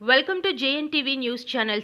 Welcome to జేఎన్టీవీ news channel.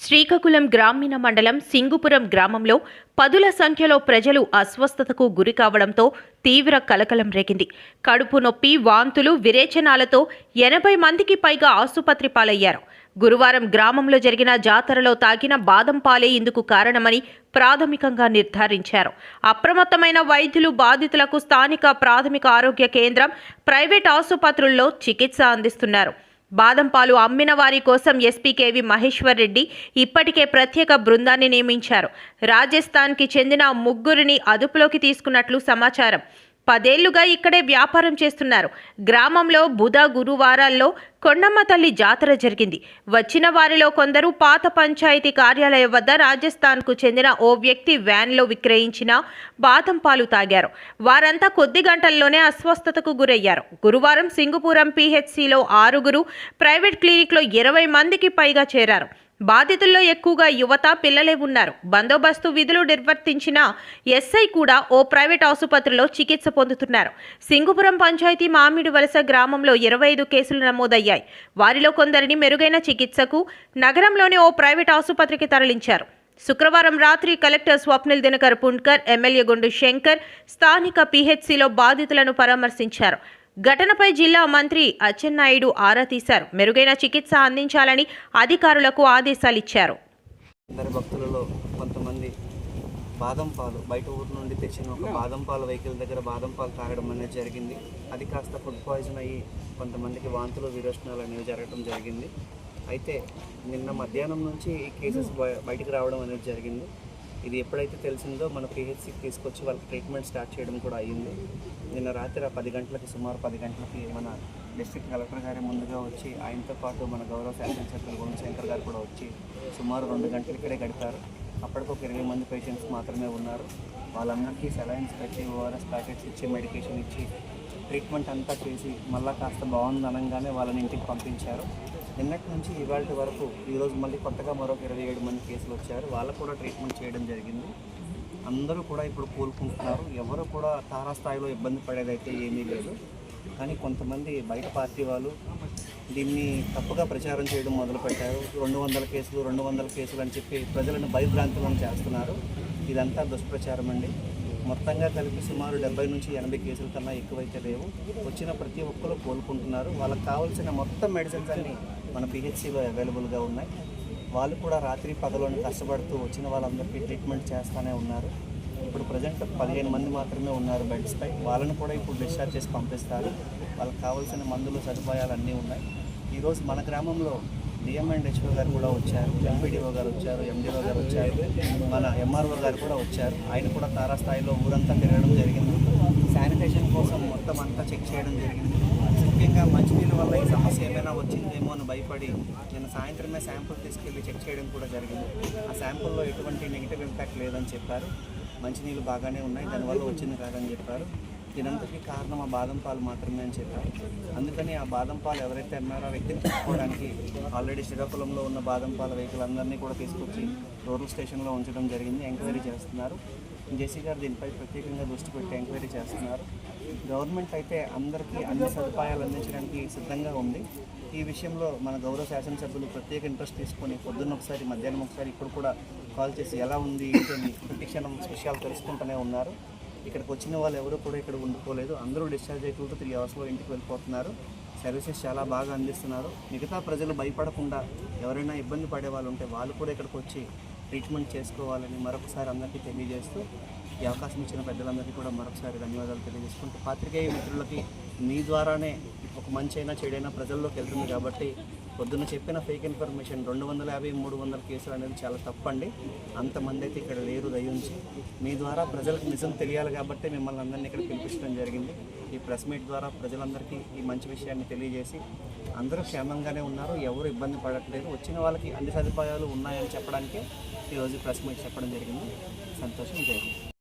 Srikakulam గ్రామీణ మండలం సింగుపురం గ్రామంలో పదుల సంఖ్యలో ప్రజలు అస్వస్థతకు గురి కావడంతో తీవ్ర కలకలం రేగింది. కడుపు నొప్పి, వాంతులు, విరేచనాలతో 80 మందికి పైగా ఆసుపత్రి పాలయ్యారు. గురువారం గ్రామంలో జరిగిన జాతరలో తాగిన బాదం పాలే ఇందుకు కారణమని ప్రాథమికంగా నిర్ధారించారు. అప్రమత్తమైన వైద్యులు బాధితులకు స్థానిక ప్రాథమిక ఆరోగ్య కేంద్రం, ప్రైవేట్ ఆసుపత్రుల్లో చికిత్స అందిస్తున్నారు. బాదం పాలు అమ్మిన వారి కోసం ఎస్పీ కేవి మహేశ్వర్ రెడ్డి ఇప్పటికే ప్రత్యేక బృందాన్ని నియమించారు. రాజస్థాన్కి చెందిన 3 అదుపులోకి తీసుకున్నట్లు సమాచారం. 10 ఏళ్లుగా ఇక్కడే వ్యాపారం చేస్తున్నారు. గ్రామంలో బుధ, గురువారాల్లో కొండమ్మ తల్లి జాతర జరిగింది. వచ్చిన వారిలో కొందరు పాత పంచాయతీ కార్యాలయం వద్ద రాజస్థాన్కు చెందిన ఓ వ్యక్తి వ్యాన్లో విక్రయించిన బాదం పాలు తాగారు. వారంతా కొద్ది గంటల్లోనే అస్వస్థతకు గురయ్యారు. గురువారం సింగుపురం పీహెచ్సిలో 6, ప్రైవేట్ క్లినిక్లో 20 మందికి పైగా చేరారు. బాధితుల్లో ఎక్కువగా యువత, పిల్లలే ఉన్నారు. బందోబస్తు విధులు నిర్వర్తించిన ఎస్ఐ కూడా ఓ ప్రైవేట్ ఆసుపత్రిలో చికిత్స పొందుతున్నారు. సింగుపురం పంచాయతీ మామిడి వలస గ్రామంలో 25 కేసులు నమోదయ్యాయి. వారిలో కొందరిని మెరుగైన చికిత్సకు నగరంలోని ఓ ప్రైవేట్ ఆసుపత్రికి తరలించారు. శుక్రవారం రాత్రి కలెక్టర్ స్వప్నిల్ దినకర్ పుండ్కర్, ఎమ్మెల్యే గుండు శంకర్ స్థానిక పీహెచ్సిలో బాధితులను పరామర్శించారు. ఘటనపై జిల్లా మంత్రి అచ్చెన్నాయుడు ఆరా తీశారు. మెరుగైన చికిత్స అందించాలని అధికారులకు ఆదేశాలిచ్చారు. అందరి భక్తులలో కొంతమంది బాదం పాలు బయట ఊరు నుండి తెచ్చిన ఒక బాదం పాల వెహికల్ దగ్గర బాదం పాలు తాగడం అనేది జరిగింది. అది కాస్త ఫుడ్ పాయిజన్ అయ్యి కొంతమందికి వాంతులు, విరోచనాలు అనేవి జరగడం జరిగింది. అయితే నిన్న మధ్యాహ్నం నుంచి ఈ కేసెస్ బయటకు రావడం అనేది జరిగింది. ఇది ఎప్పుడైతే తెలిసిందో మన పిహెచ్సికి తీసుకొచ్చి వాళ్ళకి ట్రీట్మెంట్ స్టార్ట్ చేయడం కూడా అయ్యింది. నిన్న రాత్రి 10 గంటలకి, సుమారు 10 గంటలకి మన డిస్ట్రిక్ట్ కలెక్టర్ గారి ముందుగా వచ్చి, ఆయనతో పాటు మన గౌరవ శాసనసభ్యులు గుండు శంకర్ గారు కూడా వచ్చి సుమారు 2 గంటలు ఇక్కడే గడిపారు. అప్పటికి ఒక 20 మంది పేషెంట్స్ మాత్రమే ఉన్నారు. వాళ్ళందరికీ సెలైన్స్ పెట్టి, ఓఆర్ఎస్ ప్యాకెట్స్ ఇచ్చి, మెడికేషన్ ఇచ్చి, ట్రీట్మెంట్ అంతా చేసి మళ్ళీ కాస్త బాగుంది అనగానే వాళ్ళని ఇంటికి పంపించారు. నిన్నటి నుంచి ఇవాళ వరకు ఈరోజు మళ్ళీ కొత్తగా మరొక 27 మంది కేసులు వచ్చారు. వాళ్ళకు కూడా ట్రీట్మెంట్ చేయడం జరిగింది. అందరూ కూడా ఇప్పుడు కోలుకుంటున్నారు. ఎవరు కూడా తారాస్థాయిలో ఇబ్బంది పడేదైతే ఏమీ లేదు. కానీ కొంతమంది బయట పార్టీ వాళ్ళు దీన్ని తప్పుగా ప్రచారం చేయడం మొదలుపెట్టారు. 200 కేసులు 200 కేసులు అని చెప్పి ప్రజలను భయభ్రాంతులను చేస్తున్నారు. ఇదంతా దుష్ప్రచారం అండి. మొత్తంగా కలిపి సుమారు 70 నుంచి 80 కేసుల కన్నా ఎక్కువైతే లేవు. వచ్చిన ప్రతి ఒక్కరు కోలుకుంటున్నారు. వాళ్ళకి కావాల్సిన మొత్తం మెడిసిన్స్ అన్నీ మన పిహెచ్సిలో అవైలబుల్గా ఉన్నాయి. వాళ్ళు కూడా రాత్రి పగలను కష్టపడుతూ వచ్చిన వాళ్ళందరికీ ట్రీట్మెంట్ చేస్తూనే ఉన్నారు. ఇప్పుడు ప్రజెంట్ 15 మంది మాత్రమే ఉన్నారు బెడ్స్పై. వాళ్ళని కూడా ఇప్పుడు డిశ్చార్జ్ చేసి పంపిస్తారు. వాళ్ళకి కావాల్సిన మందులు, సదుపాయాలు అన్నీ ఉన్నాయి. ఈరోజు మన గ్రామంలో డిఎంఎండ్హెచ్ఓ గారు కూడా వచ్చారు, ఎంపీడీఓ గారు వచ్చారు, ఎండీఓ గారు వచ్చారు, మన ఎంఆర్ఓ గారు కూడా వచ్చారు. ఆయన కూడా తారాస్థాయిలో ఊరంతా తిరగడం జరిగింది. శానిటేషన్ కోసం మొత్తం అంతా చెక్ చేయడం జరిగింది. ముఖ్యంగా మంచినీళ్ళ వల్ల ఈ సమస్య ఏమైనా వచ్చిందేమో అని భయపడి నేను సాయంత్రమే శాంపుల్ తీసుకెళ్ళి చెక్ చేయడం కూడా జరిగింది. ఆ శాంపుల్లో ఎటువంటి నెగిటివ్ ఇంపాక్ట్ లేదని చెప్పారు. మంచినీళ్ళు బాగానే ఉన్నాయి, దానివల్ల వచ్చింది కాదని చెప్పారు. దీనంతటికీ కారణం ఆ బాదం పాలు మాత్రమే అని చెప్పారు. అందుకని ఆ బాదం పాలు ఎవరైతే అన్నారో ఆ వ్యక్తిని పట్టుకోవడానికి ఆల్రెడీ శ్రీకాకుళంలో ఉన్న బాదం పాల వెహికల్ అందరినీ కూడా తీసుకొచ్చి రూరల్ స్టేషన్లో ఉంచడం జరిగింది. ఎంక్వైరీ చేస్తున్నారు. జేసీ గారు దీనిపై ప్రత్యేకంగా దృష్టి పెట్టి ఎంక్వైరీ చేస్తున్నారు. గవర్నమెంట్ అయితే అందరికీ అన్ని సదుపాయాలు అందించడానికి సిద్ధంగా ఉంది. ఈ విషయంలో మన గౌరవ శాసనసభ్యులు ప్రత్యేక ఇంట్రెస్ట్ తీసుకొని పొద్దున్న ఒకసారి, మధ్యాహ్నం ఒకసారి ఇప్పుడు కూడా కాల్ చేసి ఎలా ఉంది ఏంటని ప్రతిక్షణం విషయాలు తెలుసుకుంటూనే ఉన్నారు. ఇక్కడికి వచ్చిన వాళ్ళు ఎవరు కూడా ఇక్కడ ఉండిపోలేదు. అందరూ డిశ్చార్జ్ అయిపోతూ 3 అవర్స్లో ఇంటికి వెళ్ళిపోతున్నారు. సర్వీసెస్ చాలా బాగా అందిస్తున్నారు. మిగతా ప్రజలు భయపడకుండా ఎవరైనా ఇబ్బంది పడే వాళ్ళు ఉంటే వాళ్ళు కూడా ఇక్కడికి వచ్చి ట్రీట్మెంట్ చేసుకోవాలని మరొకసారి అందరికీ తెలియజేస్తూ, ఈ అవకాశం ఇచ్చిన పెద్దలందరికీ కూడా మరొకసారి ధన్యవాదాలు తెలియజేసుకుంటూ, పాత్రికేయ మిత్రులకి మీ ద్వారానే ఒక మంచి అయినా చెడైనా ప్రజల్లోకి వెళ్తుంది కాబట్టి పొద్దున్న చెప్పిన ఫేక్ ఇన్ఫర్మేషన్ 250, 300 కేసులు అనేది చాలా తప్పండి. అంతమంది అయితే ఇక్కడ లేరు. దయించి మీ ద్వారా ప్రజలకు నిజం తెలియాలి కాబట్టి మిమ్మల్ని అందరినీ ఇక్కడ పిలిపించడం జరిగింది. ఈ ప్రెస్ మీట్ ద్వారా ప్రజలందరికీ ఈ మంచి విషయాన్ని తెలియజేసి అందరూ క్షేమంగానే ఉన్నారు, ఎవరు ఇబ్బంది పడట్లేదు. వచ్చిన వాళ్ళకి అన్ని సదుపాయాలు ఉన్నాయని చెప్పడానికే ఈరోజు ప్రెస్ మీట్ చెప్పడం జరిగింది. సంతోషం. జై హింద్.